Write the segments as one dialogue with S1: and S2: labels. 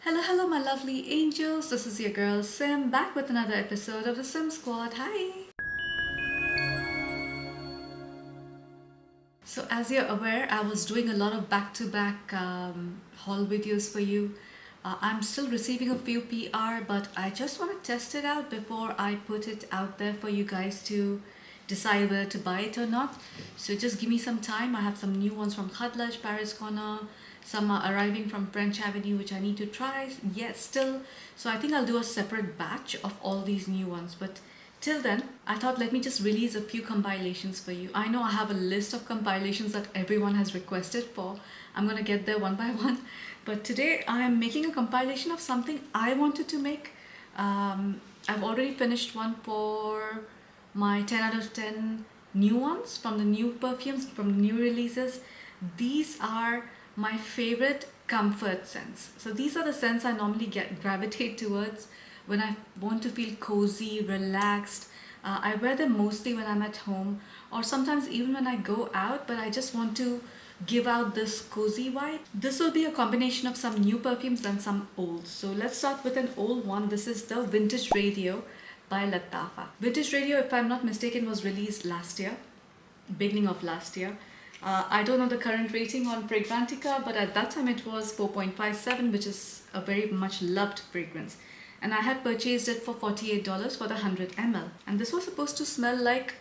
S1: Hello, my lovely angels. This is your girl Sim back with another episode of the Sim Squad. Hi. So, as you're aware, I was doing a lot of back to back haul videos for you. I'm still receiving a few PR, but I just want to test it out before I put it out there for you guys to decide whether to buy it or not. So, just give me some time. I have some new ones from Khadlaj, Paris Corner. Some are arriving from French Avenue, which I need to try yet still. So I think I'll do a separate batch of all these new ones. But till then, I thought let me just release a few compilations for you. I know I have a list of compilations that everyone has requested for. I'm gonna get there one by one. But today I am making a compilation of something I wanted to make. I've already finished one for my 10 out of 10 new ones from the new perfumes, from the new releases. These are my favorite comfort scents. So these are the scents I normally gravitate towards when I want to feel cozy, relaxed. I wear them mostly when I'm at home or sometimes even when I go out, but I just want to give out this cozy vibe. This will be a combination of some new perfumes and some old. So let's start with an old one. This is the Vintage Radio by Lattafa. Vintage Radio, if I'm not mistaken, was released last year, beginning of last year. I don't know the current rating on Fragrantica, but at that time it was 4.57, which is a very much loved fragrance. And I had purchased it for $48 for the 100 ml. And this was supposed to smell like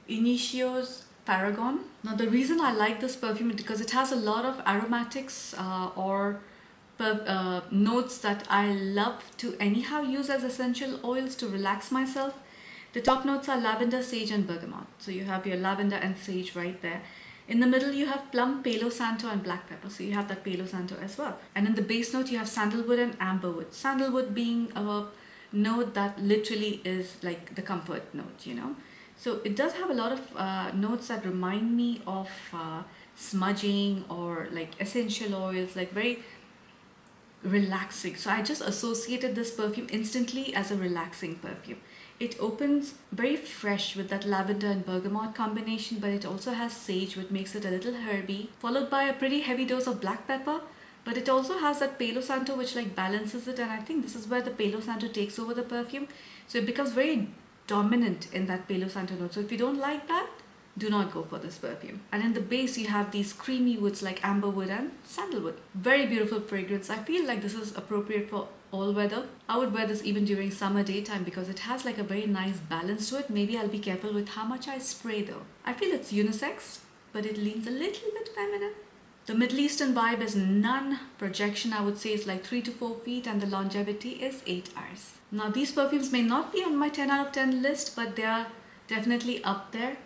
S1: Initio's Paragon. Now the reason I like this perfume is because it has a lot of aromatics or notes that I love to anyhow use as essential oils to relax myself. The top notes are lavender, sage and bergamot. So you have your lavender and sage right there. In the middle, you have plum, Palo Santo, and black pepper. So you have that Palo Santo as well. And in the base note, you have sandalwood and amberwood. Sandalwood being a note that literally is like the comfort note, you know. So it does have a lot of notes that remind me of smudging or like essential oils, like very relaxing. So I just associated this perfume instantly as a relaxing perfume. It opens very fresh with that lavender and bergamot combination, but it also has sage, which makes it a little herby, followed by a pretty heavy dose of black pepper. But it also has that Palo Santo, which like balances it, and I think this is where the Palo Santo takes over the perfume. So it becomes very dominant in that Palo Santo note. So if you don't like that, do not go for this perfume. And in the base, you have these creamy woods like amberwood and sandalwood. Very beautiful fragrance. I feel like this is appropriate for all weather. I would wear this even during summer daytime because it has like a very nice balance to it. Maybe I'll be careful with how much I spray though. I feel it's unisex, but it leans a little bit feminine. The Middle Eastern vibe is none. Projection, I would say, is like 3 to 4 feet, and the longevity is 8 hours. Now these perfumes may not be on my 10 out of 10 list, but they are definitely up there.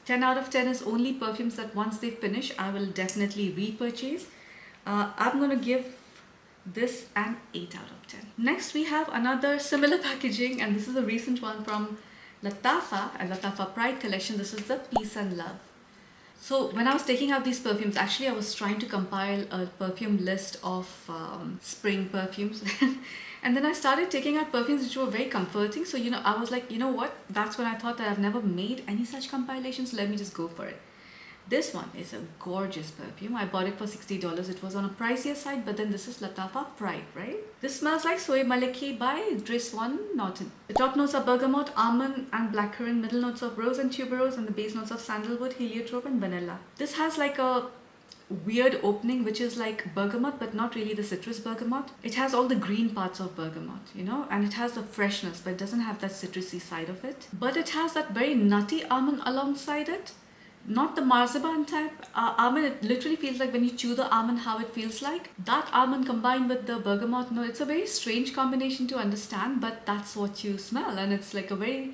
S1: 10 out of 10 is only perfumes that once they finish, I will definitely repurchase. I'm going to give this an 8 out of 10. Next, we have another similar packaging, and this is a recent one from Lattafa, a Lattafa Pride collection. This is the Peace and Love. So when I was taking out these perfumes, actually I was trying to compile a perfume list of spring perfumes. And then I started taking out perfumes which were very comforting. So, you know, I was like, you know what? That's when I thought that I've never made any such compilations. So let me just go for it. This one is a gorgeous perfume. I bought it for $60. It was on a pricier side, but then this is Lattafa Pride, right? This smells like Soy Maliki by Driss One Norton. The top notes are bergamot, almond and blackcurrant, middle notes of rose and tuberose, and the base notes of sandalwood, heliotrope and vanilla. This has like a weird opening which is like bergamot, but not really the citrus bergamot. It has all the green parts of bergamot, you know, and it has the freshness, but it doesn't have that citrusy side of it. But it has that very nutty almond alongside it. Not the marzipan type almond. It literally feels like when you chew the almond, how it feels like. That almond combined with the bergamot, no, it's a very strange combination to understand, but that's what you smell, and it's like a very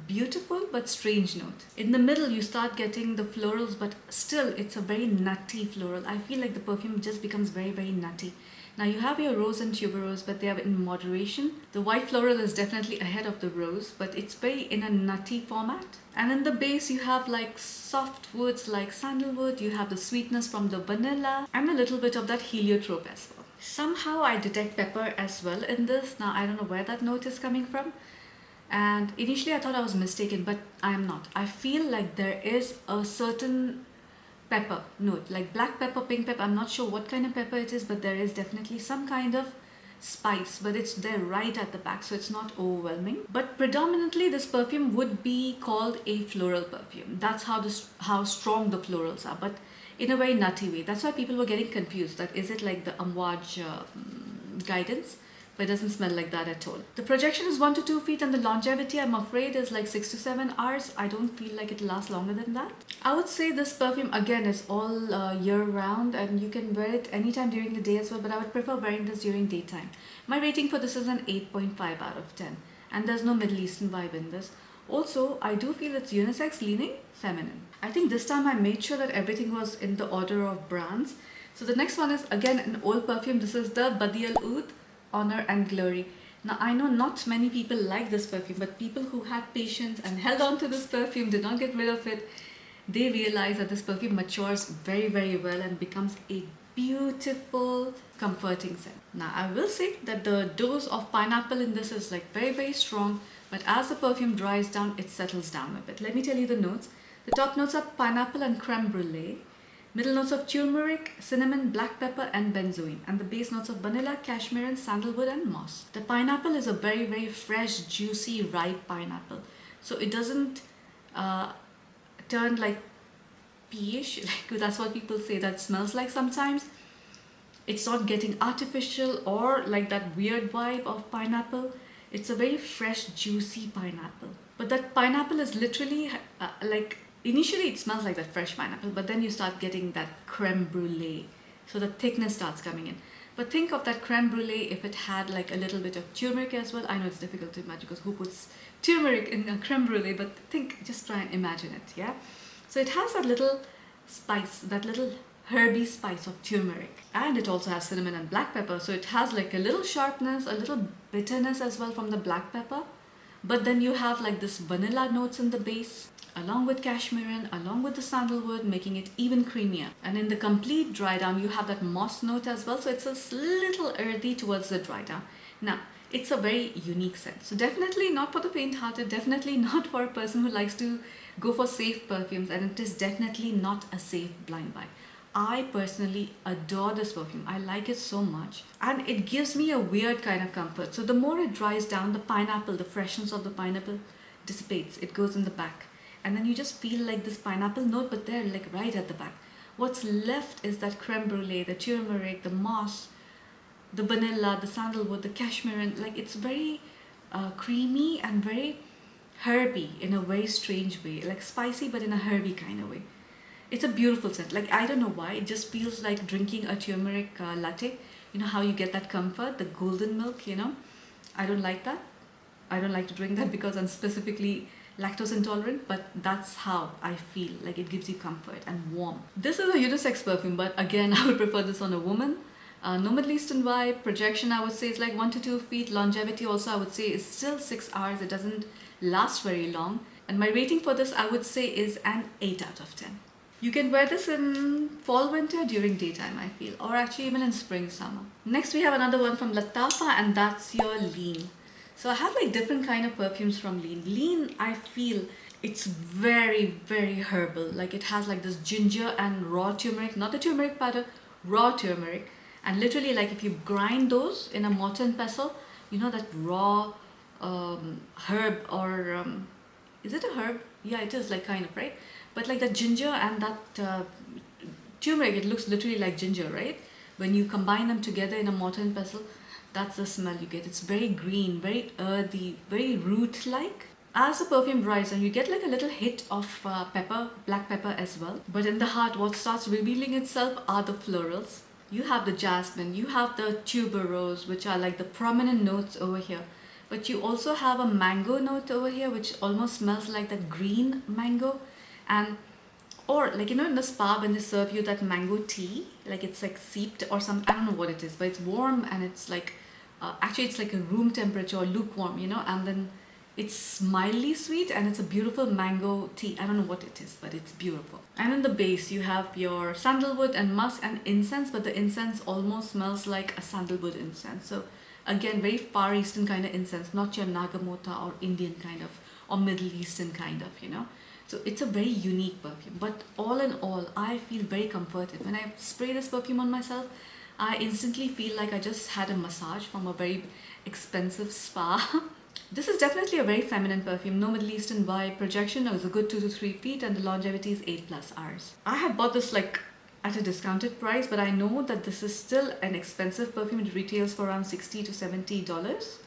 S1: beautiful but strange note. In the middle, you start getting the florals, but still it's a very nutty floral. I feel like the perfume just becomes very, very nutty. Now you have your rose and tuberose, but they are in moderation. The white floral is definitely ahead of the rose, but it's very in a nutty format. And in the base, you have like soft woods like sandalwood, you have the sweetness from the vanilla, and a little bit of that heliotrope as well. Somehow I detect pepper as well in this. Now I don't know where that note is coming from. And initially I thought I was mistaken, but I am not. I feel like there is a certain pepper note, like black pepper, pink pepper. I'm not sure what kind of pepper it is, but there is definitely some kind of spice, but it's there right at the back, so it's not overwhelming. But predominantly this perfume would be called a floral perfume. That's how strong the florals are, but in a very nutty way. That's why people were getting confused, that is it like the Amwaj guidance, but it doesn't smell like that at all. The projection is 1 to 2 feet, and the longevity, I'm afraid, is like 6 to 7 hours. I don't feel like it lasts longer than that. I would say this perfume again is all year round, and you can wear it anytime during the day as well, but I would prefer wearing this during daytime. My rating for this is an 8.5 out of 10, and there's no Middle Eastern vibe in this. Also, I do feel it's unisex, leaning feminine. I think this time I made sure that everything was in the order of brands. So the next one is again an old perfume. This is the Badi Al Oud Honor and Glory. Now I know not many people like this perfume, but people who had patience and held on to this perfume, did not get rid of it, they realize that this perfume matures very, very well and becomes a beautiful, comforting scent. Now I will say that the dose of pineapple in this is like very, very strong, but as the perfume dries down, it settles down a bit. Let me tell you the notes. The top notes are pineapple and creme brulee. Middle notes of turmeric, cinnamon, black pepper and benzoin. And the base notes of vanilla, cashmere, sandalwood and moss. The pineapple is a very, very fresh, juicy, ripe pineapple. So it doesn't turn like peaish, like that's what people say that smells like sometimes. It's not getting artificial or like that weird vibe of pineapple. It's a very fresh, juicy pineapple. But that pineapple is literally like, initially it smells like that fresh pineapple, but then you start getting that creme brulee. So the thickness starts coming in. But think of that creme brulee if it had like a little bit of turmeric as well. I know it's difficult to imagine because who puts turmeric in a creme brulee, but just try and imagine it, yeah? So it has that little spice, that little herby spice of turmeric, and it also has cinnamon and black pepper, so it has like a little sharpness, a little bitterness as well from the black pepper, but then you have like this vanilla notes in the base along with cashmere, along with the sandalwood, making it even creamier. And in the complete dry down you have that moss note as well, so it's a little earthy towards the dry down. Now it's a very unique scent, so definitely not for the faint-hearted, definitely not for a person who likes to go for safe perfumes, and it is definitely not a safe blind buy. I personally adore this perfume. I like it so much, and it gives me a weird kind of comfort. So the more it dries down, the pineapple, the freshness of the pineapple dissipates. It goes in the back, and then you just feel like this pineapple note, but they're like right at the back. What's left is that creme brulee, the turmeric, the moss, the vanilla, the sandalwood, the cashmere, like it's very creamy and very herby in a very strange way, like spicy but in a herby kind of way. It's a beautiful scent. Like, I don't know why, it just feels like drinking a turmeric latte. You know how you get that comfort, the golden milk, you know? I don't like that. I don't like to drink that because I'm specifically lactose intolerant, but that's how I feel. Like, it gives you comfort and warmth. This is a unisex perfume, but again, I would prefer this on a woman. No Middle Eastern vibe. Projection, I would say, is like 1 to 2 feet. Longevity also, I would say, is still 6 hours. It doesn't last very long. And my rating for this, I would say, is an 8 out of 10. You can wear this in fall, winter, during daytime, I feel, or actually even in spring, summer. Next, we have another one from Lattafa, and that's your Leen. So I have like different kind of perfumes from Leen. Leen, I feel it's very, very herbal. Like it has like this ginger and raw turmeric, not the turmeric powder, raw turmeric. And literally, like if you grind those in a mortar and pestle, you know that raw herb, or is it a herb? Yeah, it is, like, kind of, right? But like the ginger and that turmeric, it looks literally like ginger, right? When you combine them together in a mortar and pestle, that's the smell you get. It's very green, very earthy, very root-like. As the perfume dries, and you get like a little hit of pepper, black pepper as well. But in the heart, what starts revealing itself are the florals. You have the jasmine, you have the tuberose, which are like the prominent notes over here. But you also have a mango note over here, which almost smells like that green mango. And or like, you know, in the spa when they serve you that mango tea, like it's like seeped or some, I don't know what it is, but it's warm, and it's like actually it's like a room temperature or lukewarm, you know, and then it's mildly sweet, and it's a beautiful mango tea. I don't know what it is, but it's beautiful. And in the base you have your sandalwood and musk and incense, but the incense almost smells like a sandalwood incense. So again, very Far Eastern kind of incense, not your Nagamota or Indian kind of, or Middle Eastern kind of, you know. So it's a very unique perfume, but all in all, I feel very comforted. When I spray this perfume on myself, I instantly feel like I just had a massage from a very expensive spa. This is definitely a very feminine perfume. No Middle Eastern vibe. Projection is a good 2 to 3 feet and the longevity is 8 plus hours. I had bought this like at a discounted price, but I know that this is still an expensive perfume. It retails for around $60 to $70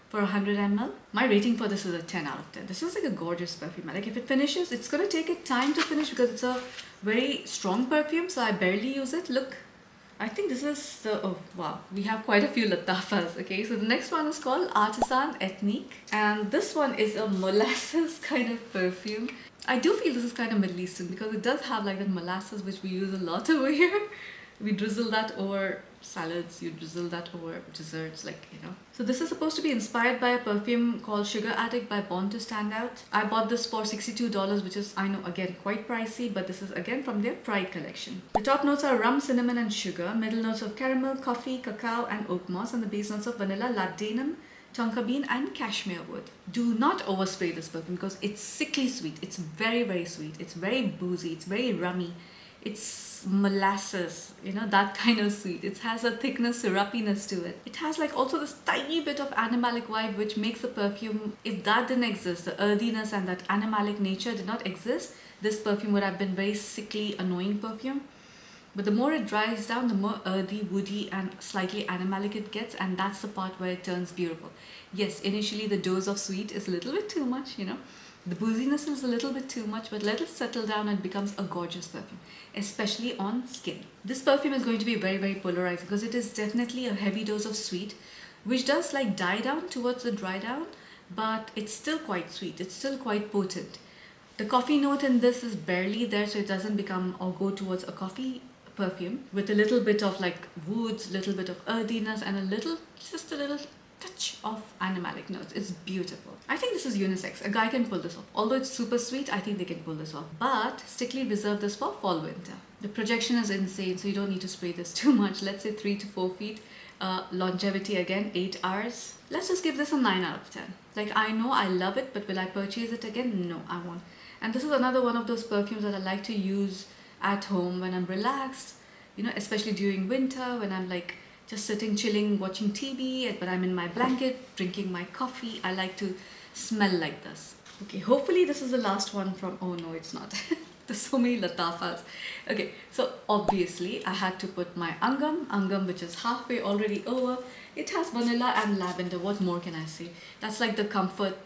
S1: for 100 ml. My rating for this is a 10 out of 10. This is like a gorgeous perfume. Like if it finishes, it's gonna take it time to finish because it's a very strong perfume, so I barely use it. Look, I think this is the, oh wow, we have quite a few Lattafas. Okay, so the next one is called Artisan Ethnique, and this one is a molasses kind of perfume. I do feel this is kind of Middle Eastern because it does have like that molasses which we use a lot over here. We drizzle that over salads, you drizzle that over desserts, like, you know. So this is supposed to be inspired by a perfume called Sugar Addict by Born to Stand Out. I bought this for $62, which is, I know, again, quite pricey, but this is again from their Pride collection. The top notes are rum, cinnamon and sugar, middle notes of caramel, coffee, cacao and oak moss, and the base notes of vanilla, ladanum, tonka bean and cashmere wood. Do not overspray this perfume because it's sickly sweet. It's very, very sweet. It's very boozy. It's very rummy. It's molasses, you know, that kind of sweet. It has a thickness, syrupiness to it. It has like also this tiny bit of animalic vibe which makes the perfume, if that didn't exist, the earthiness and that animalic nature did not exist, this perfume would have been very sickly annoying perfume. But the more it dries down, the more earthy, woody and slightly animalic it gets, and that's the part where it turns beautiful. Yes, initially the dose of sweet is a little bit too much, you know. The booziness is a little bit too much, but let it settle down and it becomes a gorgeous perfume, especially on skin. This perfume is going to be very, very polarizing because it is definitely a heavy dose of sweet, which does like die down towards the dry down, but it's still quite sweet. It's still quite potent. The coffee note in this is barely there, so it doesn't become or go towards a coffee perfume, with a little bit of like woods, little bit of earthiness and a little, just a little touch of animalic notes. It's beautiful. I think this is unisex. A guy can pull this off. Although it's super sweet, I think they can pull this off. But strictly reserve this for fall winter. The projection is insane, so you don't need to spray this too much. Let's say 3 to 4 feet. Longevity again, 8 hours. Let's just give this a 9 out of 10. Like, I know I love it, but will I purchase it again? No, I won't. And this is another one of those perfumes that I like to use at home when I'm relaxed, you know, especially during winter when I'm like just sitting, chilling, watching TV, but I'm in my blanket, drinking my coffee. I like to smell like this. Okay, hopefully this is the last one from, oh no, it's not. There's so many Lattafas. Okay, so obviously I had to put my Angham, which is halfway already over. It has vanilla and lavender. What more can I say? That's like the comfort,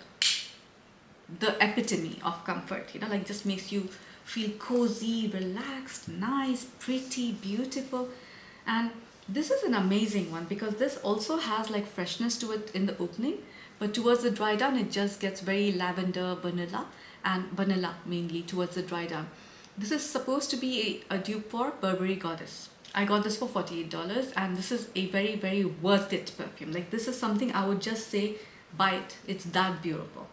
S1: the epitome of comfort, you know, like just makes you feel cozy, relaxed, nice, pretty, beautiful. And this is an amazing one because this also has like freshness to it in the opening, but towards the dry down it just gets very lavender, vanilla, and vanilla mainly towards the dry down. This is supposed to be a dupe for Burberry Goddess. I got this for $48 and this is a very, very worth it perfume. Like this is something I would just say buy it. It's that beautiful.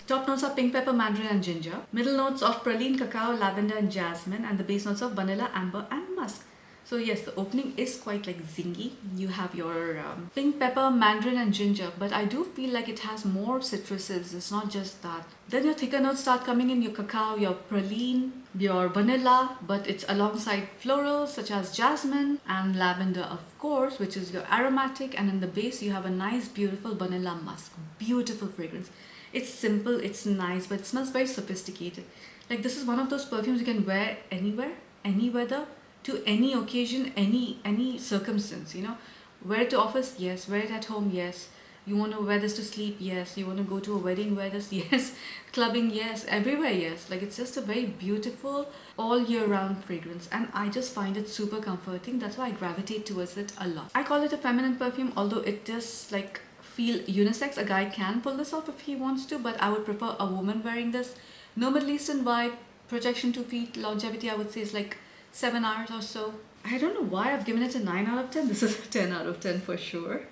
S1: Top notes are pink pepper, mandarin and ginger. Middle notes of praline, cacao, lavender and jasmine, and the base notes of vanilla, amber and musk. So yes, the opening is quite like zingy. You have your pink pepper, mandarin and ginger, but I do feel like it has more citruses. It's not just that. Then your thicker notes start coming in, your cacao, your praline, your vanilla, but it's alongside florals such as jasmine and lavender, of course, which is your aromatic, and in the base you have a nice beautiful vanilla musk. Beautiful fragrance. It's simple, it's nice, but it smells very sophisticated. Like this is one of those perfumes you can wear anywhere, any weather, to any occasion, any circumstance, you know. Wear it to office, yes. Wear it at home, yes. You want to wear this to sleep, yes. You want to go to a wedding, wear this, yes. Clubbing, yes. Everywhere, yes. Like it's just a very beautiful all year round fragrance, and I just find it super comforting. That's why I gravitate towards it a lot. I call it a feminine perfume, although it does like feel unisex. A guy can pull this off if he wants to, but I would prefer a woman wearing this. No Middle Eastern vibe, projection 2 feet, longevity I would say is like 7 hours or so. I don't know why I've given it a 9 out of 10. This is a 10 out of 10 for sure.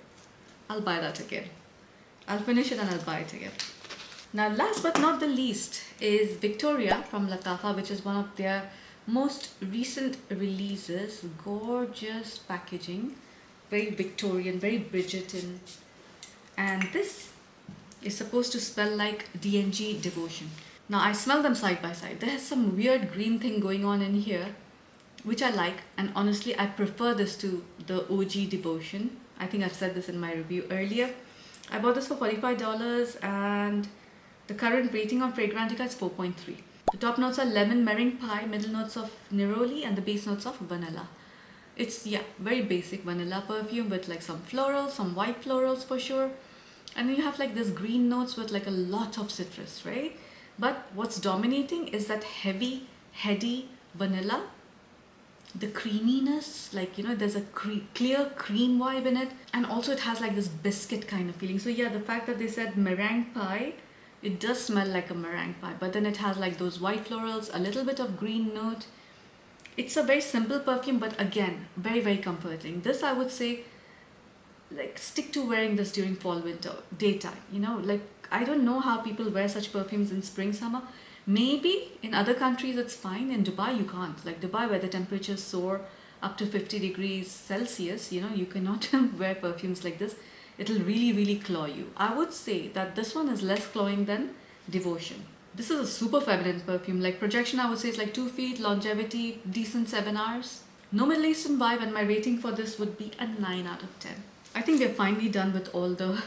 S1: I'll buy that again. I'll finish it and I'll buy it again. Now last but not the least is Victoria from Lattafa, which is one of their most recent releases. Gorgeous packaging, very Victorian, very Bridgerton. And this is supposed to smell like DNG Devotion. Now I smell them side by side. There's some weird green thing going on in here. which I like, and honestly I prefer this to the OG Devotion. I think I've said this in my review earlier. I bought this for $45 and the current rating on Fragrantica is 4.3. The top notes are lemon meringue pie, middle notes of neroli, and the base notes of vanilla. It's, yeah, very basic vanilla perfume with like some florals, some white florals for sure. And then you have like this green notes with like a lot of citrus, right? But what's dominating is that heavy, heady vanilla. The creaminess, like, you know, there's a clear cream vibe in it. And also it has like this biscuit kind of feeling. So yeah, the fact that they said meringue pie, it does smell like a meringue pie. But then it has like those white florals, a little bit of green note. It's a very simple perfume, but again, very, very comforting. This, I would say, like, stick to wearing this during fall, winter, daytime. You know, like, I don't know how people wear such perfumes in spring, summer. Maybe in other countries it's fine. In Dubai, you can't. Like Dubai, where the temperatures soar up to 50 degrees Celsius, you know, you cannot wear perfumes like this. It'll really, really claw you. I would say that this one is less clawing than Devotion. This is a super feminine perfume. Like projection, I would say it's like 2 feet, longevity, decent 7 hours. No Middle Eastern vibe, and my rating for this would be a 9 out of 10. I think we're finally done with all the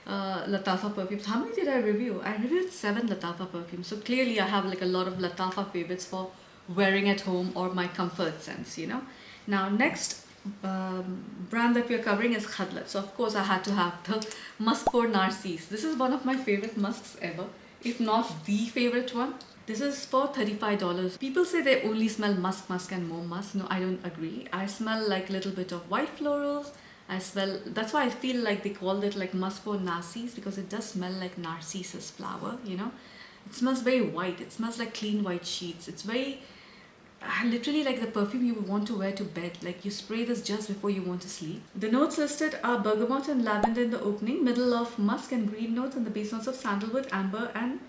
S1: Lattafa perfumes. How many did I review? I reviewed 7 Lattafa perfumes. So clearly I have like a lot of Lattafa favorites for wearing at home or my comfort sense, you know. Now next brand that we are covering is Khadlaj. So of course I had to have the Musk for Narcis. This is one of my favorite musks ever, if not the favorite one. This is for $35. People say they only smell musk, musk and more musk. No, I don't agree. I smell like a little bit of white florals. I smell, that's why I feel like they called it like musk for Narcis, because it does smell like narcissus flower, you know. It smells very white. It smells like clean white sheets. It's very, literally like the perfume you would want to wear to bed. Like you spray this just before you want to sleep. The notes listed are bergamot and lavender in the opening, middle of musk and green notes, and the base notes of sandalwood, amber and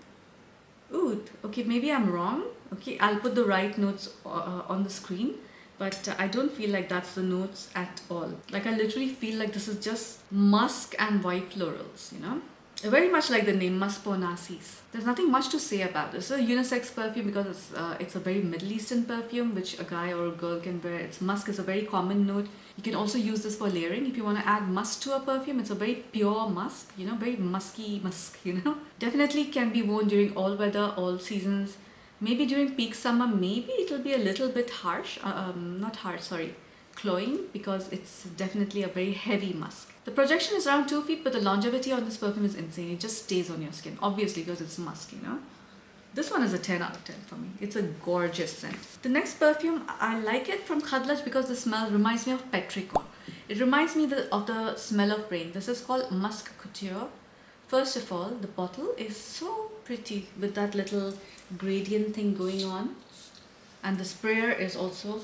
S1: oud. Okay, maybe I'm wrong. Okay, I'll put the right notes on the screen. But I don't feel like that's the notes at all. Like I literally feel like this is just musk and white florals, you know. Very much like the name, Musk for Narcis. There's nothing much to say about this. It's a unisex perfume because it's a very Middle Eastern perfume which a guy or a girl can wear. It's musk is a very common note. You can also use this for layering. If you want to add musk to a perfume, it's a very pure musk, you know, very musky musk, you know. Definitely can be worn during all weather, all seasons. Maybe during peak summer, maybe it'll be a little bit harsh, not harsh, sorry, cloying, because it's definitely a very heavy musk. The projection is around 2 feet, but the longevity on this perfume is insane. It just stays on your skin, obviously, because it's musk, you know. This one is a 10 out of 10 for me. It's a gorgeous scent. The next perfume, I like it from Khadlaj because the smell reminds me of petrichor. It reminds me of the smell of rain. This is called Musk Couture. First of all, the bottle is so pretty with that little gradient thing going on, and the sprayer is also,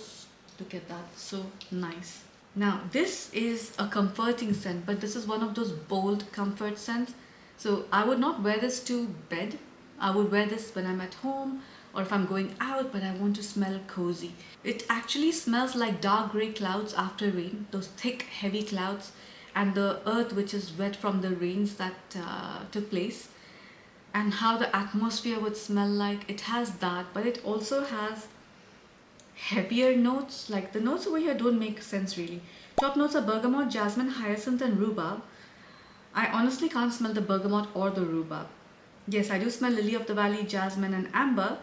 S1: look at that, so nice. Now this is a comforting scent, but this is one of those bold comfort scents. So I would not wear this to bed. I would wear this when I'm at home or if I'm going out, but I want to smell cozy. It actually smells like dark grey clouds after rain, those thick heavy clouds, and the earth which is wet from the rains that took place. And how the atmosphere would smell like. It has that, but it also has heavier notes. Like the notes over here don't make sense really. Top notes are bergamot, jasmine, hyacinth and rhubarb. I honestly can't smell the bergamot or the rhubarb. Yes, I do smell lily of the valley, jasmine and amber.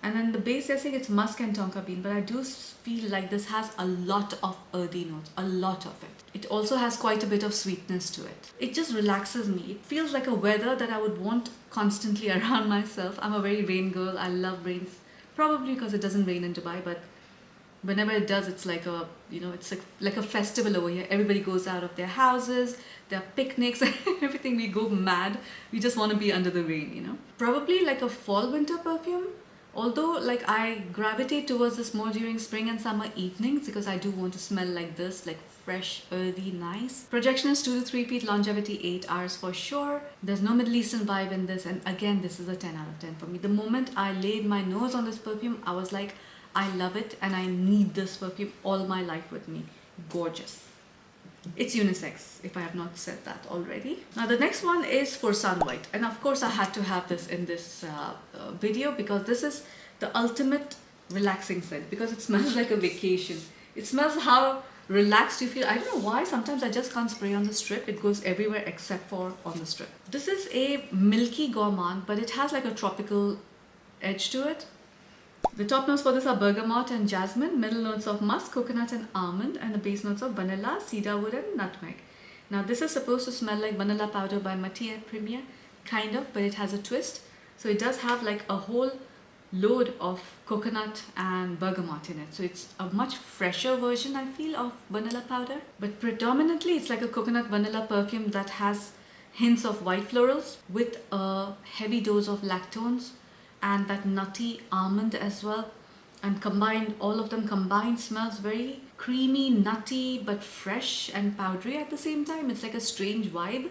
S1: And then the base, they're saying it's musk and tonka bean, but I do feel like this has a lot of earthy notes, a lot of it. It also has quite a bit of sweetness to it. It just relaxes me. It feels like a weather that I would want constantly around myself. I'm a very rain girl. I love rains, probably because it doesn't rain in Dubai, but whenever it does, it's like a, you know, it's like a festival over here. Everybody goes out of their houses, there are picnics, everything. We go mad. We just want to be under the rain, you know. Probably like a fall winter perfume. Although like I gravitate towards this more during spring and summer evenings because I do want to smell like this, like fresh, earthy, nice. Projection is 2 to 3 feet, longevity 8 hours for sure. There's no Middle Eastern vibe in this, and again this is a 10 out of 10 for me. The moment I laid my nose on this perfume, I was like, I love it and I need this perfume all my life with me. Gorgeous. It's unisex, if I have not said that already. Now the next one is Fursan White, and of course I had to have this in this video because this is the ultimate relaxing scent because it smells like a vacation. It smells how relaxed you feel. I don't know why, sometimes I just can't spray on the strip. It goes everywhere except for on the strip. This is a milky gourmand, but it has like a tropical edge to it. The top notes for this are bergamot and jasmine, middle notes of musk, coconut and almond, and the base notes of vanilla, cedarwood and nutmeg. Now this is supposed to smell like vanilla powder by Matière Premier, kind of, but it has a twist. So it does have like a whole load of coconut and bergamot in it. So it's a much fresher version, I feel, of vanilla powder. But predominantly it's like a coconut vanilla perfume that has hints of white florals with a heavy dose of lactones and that nutty almond as well. And combined, all of them combined smells very creamy, nutty, but fresh and powdery at the same time. It's like a strange vibe.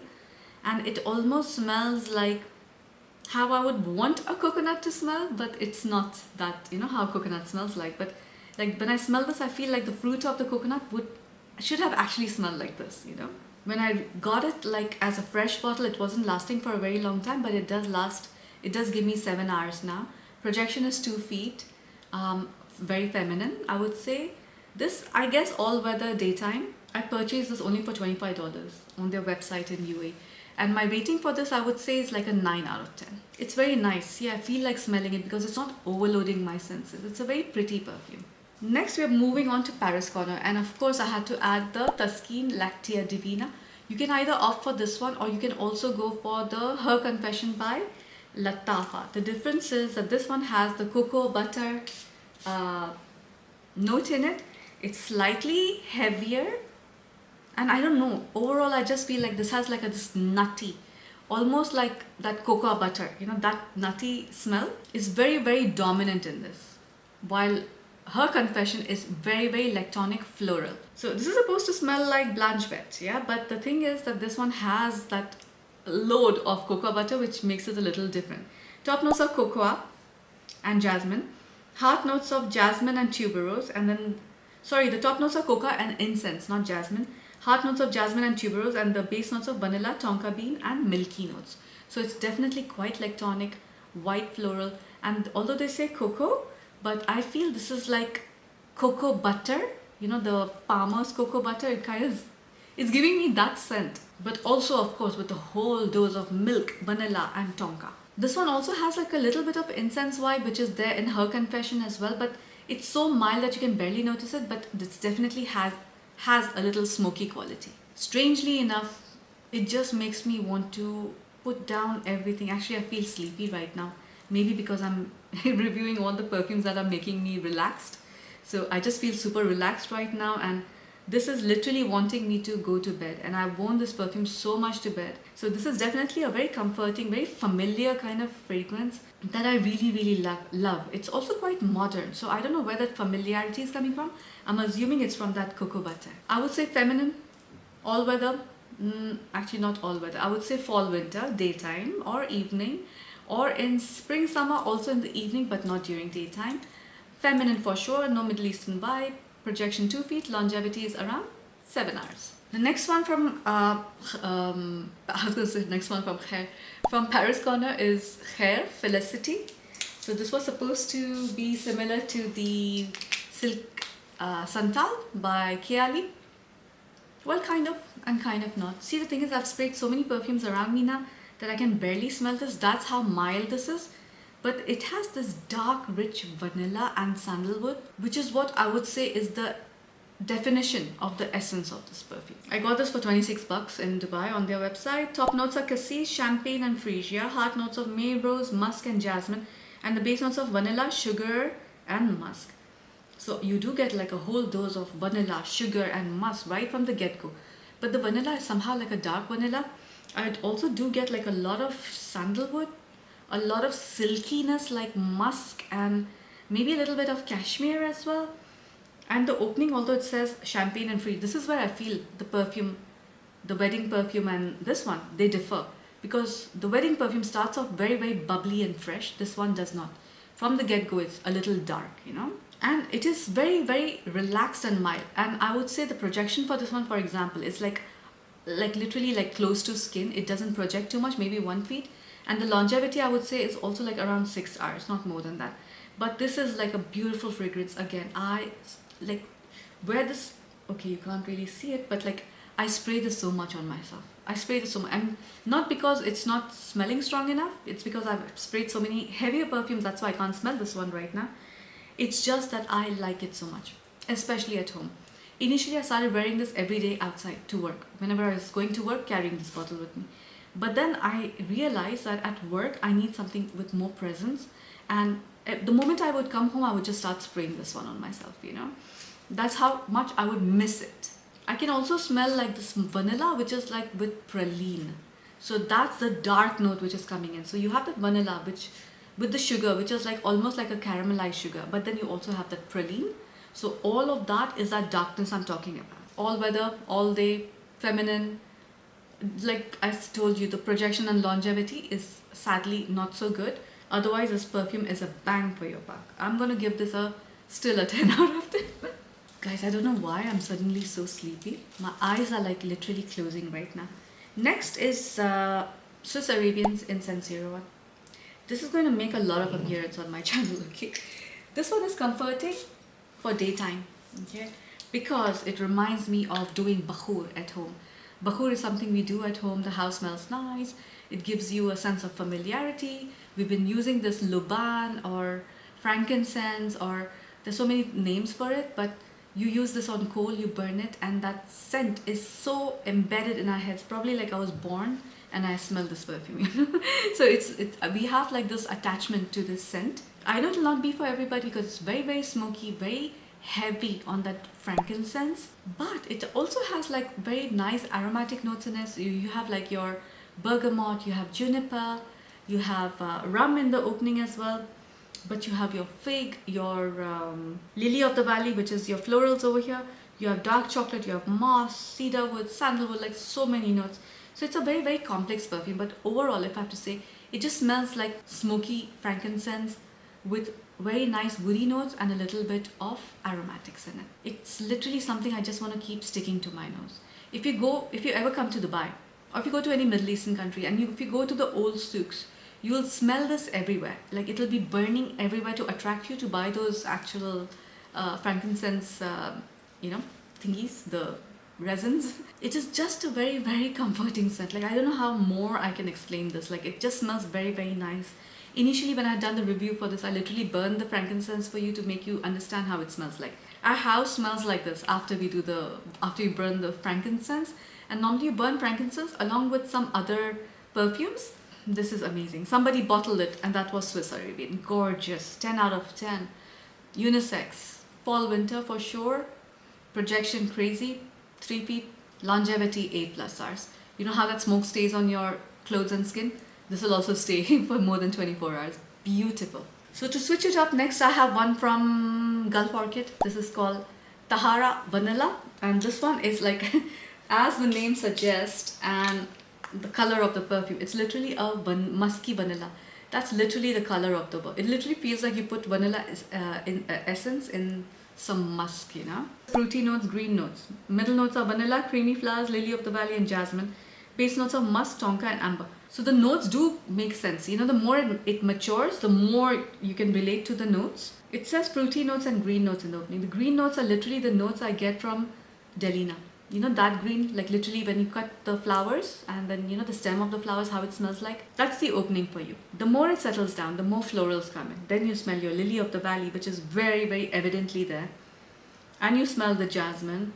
S1: And it almost smells like how I would want a coconut to smell, but it's not that, you know, how coconut smells like. But like when I smell this, I feel like the fruit of the coconut should have actually smelled like this, you know. When I got it like as a fresh bottle, it wasn't lasting for a very long time, but it does last. It does give me 7 hours now. Projection is 2 feet. Very feminine, I would say. This, I guess, all-weather daytime. I purchased this only for $25 on their website in UAE. And my rating for this, I would say, is like a 9 out of 10. It's very nice. Yeah, I feel like smelling it because it's not overloading my senses. It's a very pretty perfume. Next, we are moving on to Paris Corner. And of course, I had to add the Taskeen Lactea Divina. You can either opt for this one or you can also go for the Her Confession by Lattafa. The difference is that this one has the cocoa butter note in it. It's slightly heavier. And I don't know, overall I just feel like this has like this nutty, almost like that cocoa butter, you know, that nutty smell is very, very dominant in this. While Her Confession is very, very lactonic floral. So this is supposed to smell like Blanche Bette, yeah? But the thing is that this one has that load of cocoa butter which makes it a little different. Top notes are cocoa and jasmine. Heart notes of jasmine and tuberose. And then, sorry, the top notes are cocoa and incense, not jasmine. Heart notes of jasmine and tuberose, and the base notes of vanilla, tonka bean and milky notes. So it's definitely quite lactonic, white floral, and although they say cocoa, but I feel this is like cocoa butter, you know, the Palmer's cocoa butter. It kind of, it's giving me that scent, but also of course with a whole dose of milk, vanilla and tonka. This one also has like a little bit of incense vibe which is there in Her Confession as well, but it's so mild that you can barely notice it, but this definitely has a little smoky quality. Strangely enough, it just makes me want to put down everything. Actually, I feel sleepy right now. Maybe because I'm reviewing all the perfumes that are making me relaxed. So I just feel super relaxed right now, and this is literally wanting me to go to bed. And I've worn this perfume so much to bed. So this is definitely a very comforting, very familiar kind of fragrance that I really, really love. It's also quite modern. So I don't know where that familiarity is coming from. I'm assuming it's from that cocoa butter. I would say feminine, all weather. Actually not all weather. I would say fall, winter, daytime or evening, or in spring, summer, also in the evening, but not during daytime. Feminine for sure, no Middle Eastern vibe. Projection 2 feet, longevity is around 7 hours. The next one from, I was going to say next one from Khair. From Paris Corner is Khair, Felicity. So this was supposed to be similar to the Silk Santal by Kiali. Well, kind of and kind of not. See, the thing is, I've sprayed so many perfumes around me now that I can barely smell this. That's how mild this is. But it has this dark, rich vanilla and sandalwood, which is what I would say is the definition of the essence of this perfume. I got this for 26 bucks in Dubai on their website. Top notes are cassis, champagne and freesia. Heart notes of may, rose, musk and jasmine. And the base notes of vanilla, sugar and musk. So you do get like a whole dose of vanilla, sugar and musk right from the get-go. But the vanilla is somehow like a dark vanilla. I also do get like a lot of sandalwood, a lot of silkiness like musk, and maybe a little bit of cashmere as well. And the opening, although it says champagne and free, this is where I feel the perfume, the wedding perfume and this one, they differ. Because the wedding perfume starts off very, very bubbly and fresh. This one does not. From the get-go, it's a little dark, you know. And it is very, very relaxed and mild. And I would say the projection for this one, for example, is like literally like close to skin. It doesn't project too much, maybe 1 feet. And the longevity, I would say, is also like around 6 hours, not more than that. But this is like a beautiful fragrance. Again, I like wear this. Okay, you can't really see it, but like I spray this so much on myself. I spray this so much, and not because it's not smelling strong enough. It's because I've sprayed so many heavier perfumes. That's why I can't smell this one right now. It's just that I like it so much, especially at home. Initially, I started wearing this every day outside to work. Whenever I was going to work, carrying this bottle with me. But then I realized that at work, I need something with more presence. And the moment I would come home, I would just start spraying this one on myself, you know. That's how much I would miss it. I can also smell like this vanilla, which is like with praline. So that's the dark note which is coming in. So you have that vanilla, which with the sugar, which is like almost like a caramelized sugar. But then you also have that praline. So all of that is that darkness I'm talking about. All weather, all day, feminine. Like I told you, the projection and longevity is sadly not so good. Otherwise, this perfume is a bang for your buck. I'm going to give this still a 10 out of 10. Guys, I don't know why I'm suddenly so sleepy. My eyes are like literally closing right now. Next is Swiss Arabian's Incense 01. This is going to make a lot of appearance on my channel, okay? This one is comforting for daytime, okay? Because it reminds me of doing bakhur at home. Bakhur is something we do at home. The house smells nice. It gives you a sense of familiarity. We've been using this luban or frankincense, or there's so many names for it, but you use this on coal, you burn it, and that scent is so embedded in our heads. Probably like I was born and I smell this perfume, you know? So we have like this attachment to this scent. I know it will not be for everybody because it's very, very smoky, very heavy on that frankincense, but it also has like very nice aromatic notes in it. So you have like your bergamot, you have juniper, you have rum in the opening as well, but you have your fig, your lily of the valley, which is your florals over here. You have dark chocolate, you have moss, cedarwood, sandalwood, like so many notes. So it's a very, very complex perfume, but overall, if I have to say, it just smells like smoky frankincense with very nice woody notes and a little bit of aromatics in it. It's literally something I just want to keep sticking to my nose. If you ever come to Dubai, or if you go to any Middle Eastern country, and if you go to the old souks, you will smell this everywhere. Like it'll be burning everywhere to attract you to buy those actual frankincense, thingies, the resins. It is just a very, very comforting scent. Like I don't know how more I can explain this. Like it just smells very, very nice. Initially, when I had done the review for this, I literally burned the frankincense for you to make you understand how it smells like. Our house smells like this after you burn the frankincense. And normally you burn frankincense along with some other perfumes. This is amazing. Somebody bottled it, and that was Swiss Arabian. Gorgeous. 10 out of 10. Unisex. Fall, winter for sure. Projection crazy. 3 feet. Longevity 8+ hours. You know how that smoke stays on your clothes and skin? This will also stay for more than 24 hours. Beautiful. So to switch it up, next I have one from Gulf Orchid. This is called Tahara Vanilla. And this one is like, as the name suggests, and the color of the perfume, it's literally a musky vanilla. That's literally the color of the perfume. It literally feels like you put vanilla essence in some musk, you know. Fruity notes, green notes. Middle notes are vanilla, creamy flowers, lily of the valley, and jasmine. Base notes are musk, tonka, and amber. So the notes do make sense. You know, the more it matures, the more you can relate to the notes. It says fruity notes and green notes in the opening. The green notes are literally the notes I get from Divina. You know that green, like literally when you cut the flowers and then, you know, the stem of the flowers, how it smells like. That's the opening for you. The more it settles down, the more florals come in. Then you smell your lily of the valley, which is very, very evidently there. And you smell the jasmine.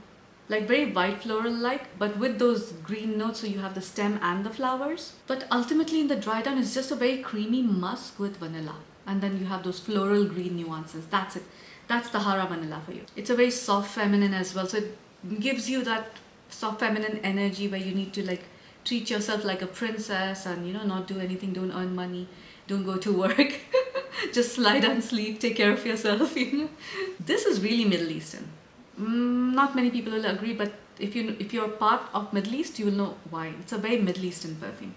S1: Like very white floral like, but with those green notes, so you have the stem and the flowers. But ultimately in the dry down, it's just a very creamy musk with vanilla. And then you have those floral green nuances. That's it. That's the Tahara vanilla for you. It's a very soft feminine as well. So it gives you that soft feminine energy where you need to like treat yourself like a princess and, you know, not do anything, don't earn money, don't go to work. Just lie down, sleep, take care of yourself, you know. This is really Middle Eastern. Not many people will agree, but if you're part of Middle East, you will know why. It's a very Middle Eastern perfume.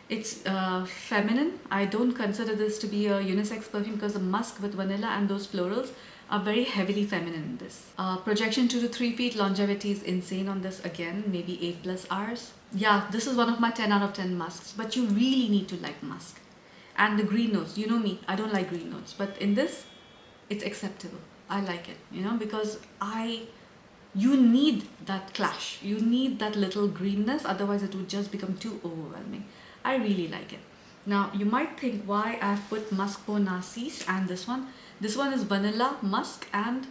S1: It's feminine. I don't consider this to be a unisex perfume because the musk with vanilla and those florals are very heavily feminine in this. Projection 2 to 3 feet. Longevity is insane on this again, maybe 8+ hours. Yeah, this is one of my 10 out of 10 musks, but you really need to like musk. And the green notes, you know me, I don't like green notes, but in this, it's acceptable. I like it, you know, because you need that clash. You need that little greenness, otherwise it would just become too overwhelming. I really like it. Now, you might think why I've put Musk Bo Narcis and this one. This one is vanilla, musk, and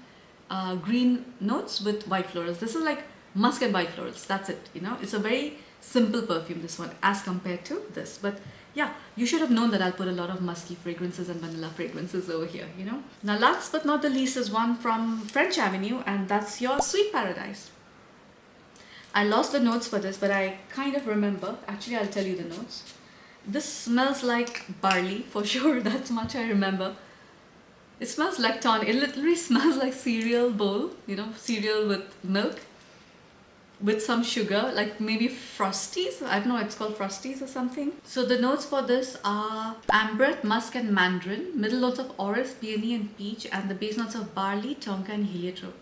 S1: green notes with white florals. This is like musk and white florals. That's it, you know. It's a very simple perfume, this one, as compared to this. But yeah, you should have known that I'll put a lot of musky fragrances and vanilla fragrances over here, you know. Now, last but not the least is one from French Avenue, and that's your Sweet Paradise. I lost the notes for this, but I kind of remember. Actually, I'll tell you the notes. This smells like barley, for sure. That's much I remember. It smells lacton. It literally smells like cereal bowl, you know, cereal with milk, with some sugar, like maybe Frosties. I don't know, it's called Frosties or something. So the notes for this are ambrette, musk and mandarin, middle notes of orris, peony and peach, and the base notes of barley, tonka and heliotrope.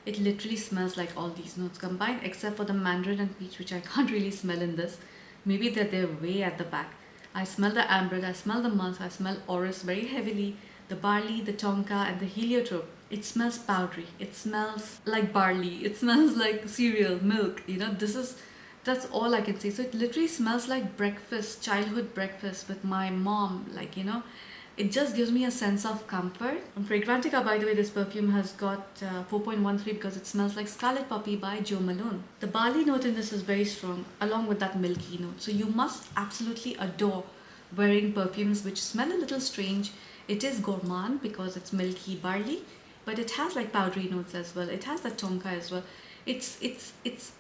S1: It literally smells like all these notes combined, except for the mandarin and peach, which I can't really smell in this. Maybe they're way at the back. I smell the ambrette, I smell the musk, I smell orris very heavily, the barley, the tonka and the heliotrope. It smells powdery. It smells like barley. It smells like cereal, milk. You know, that's all I can say. So it literally smells like breakfast, childhood breakfast with my mom. Like, you know, it just gives me a sense of comfort. On Fragrantica, by the way, this perfume has got 4.13 because it smells like Scarlet Puppy by Jo Malone. The barley note in this is very strong, along with that milky note. So you must absolutely adore wearing perfumes which smell a little strange. It is gourmand because it's milky barley, but it has like powdery notes as well. It has the tonka as well. It's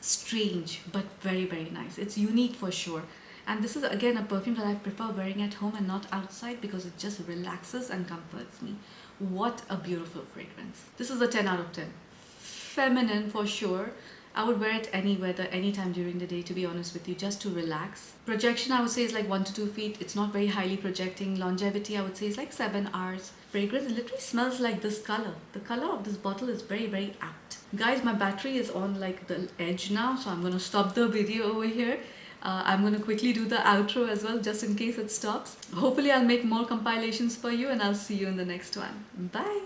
S1: strange, but very, very nice. It's unique for sure. And this is again a perfume that I prefer wearing at home and not outside because it just relaxes and comforts me. What a beautiful fragrance. This is a 10 out of 10. Feminine for sure. I would wear it any weather, anytime during the day, to be honest with you, just to relax. Projection, I would say, is like 1 to 2 feet. It's not very highly projecting. Longevity, I would say, is like 7 hours. Fragrance, it literally smells like this color. The color of this bottle is very, very apt. Guys, my battery is on like the edge now, so I'm going to stop the video over here. I'm going to quickly do the outro as well, just in case it stops. Hopefully, I'll make more compilations for you, and I'll see you in the next one. Bye!